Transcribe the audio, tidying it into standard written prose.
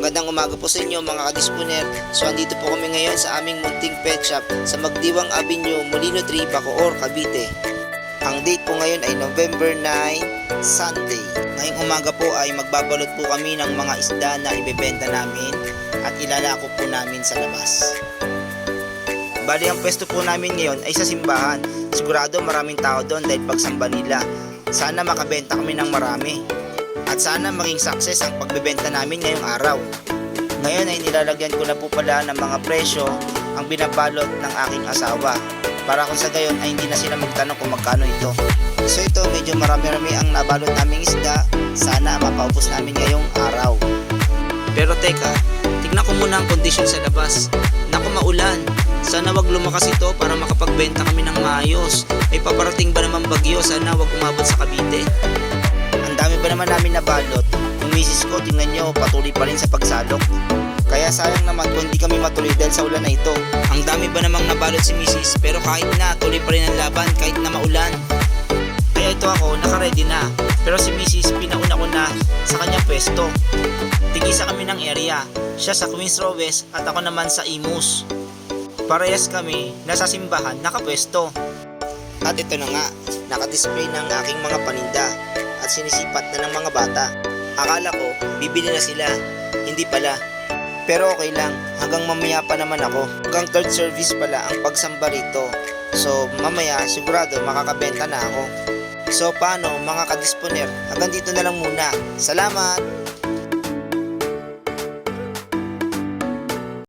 Magandang umaga po sa inyo mga kadisponer. So andito po kami ngayon sa aming munting pet shop sa Magdiwang Avenue, Molino 3, Bacoor, Cavite. Ang date po ngayon ay November 9, Sunday. Ngayong umaga po ay magbabalot po kami ng mga isda na ibebenta namin at ilalako po namin sa labas. Bali ang pwesto po namin ngayon ay sa simbahan. Sigurado maraming tao doon dahil pagsamba nila. Sana makabenta kami ng marami. At sana maging success ang pagbebenta namin ngayong araw. Ngayon ay nilalagyan ko na po pala ng mga presyo ang binabalot ng aking asawa para kung sa gayon ay hindi na sila magtanong kung magkano ito. So ito medyo marami-rami ang nabalot naming isda. Sana mapaubos namin ngayong araw. Pero teka, tignan ko muna ang kondisyon sa labas. Naku, maulan. Sana wag lumakas ito para makapagbenta kami ng maayos. May paparating ba naman bagyo? Sana wag umabot sa Cavite. Ang dami ba naman namin nabalot? Yung misis ko, tingnan nyo, patuloy pa rin sa pagsalok. Kaya sayang naman kung hindi kami matuloy dahil sa ulan na ito. Ang dami ba namang nabalot si misis, pero kahit na, tuloy pa rin ang laban kahit na maulan. Kaya ito ako, nakaready na. Pero si misis, pinauna ko na sa kanyang pwesto. Tigisa kami ng area. Siya sa Queens Rowes at ako naman sa Imus. Parehas kami, nasa simbahan, nakapwesto. At ito na nga, nakadisplay ng aking mga paninda at sinisipat na ng mga bata. Akala ko, bibili na sila. Hindi pala. Pero okay lang, hanggang mamaya pa naman ako. Hanggang third service pala ang pagsamba rito. So mamaya sigurado makakabenta na ako. So paano mga kadisponer, hanggang dito na lang muna. Salamat!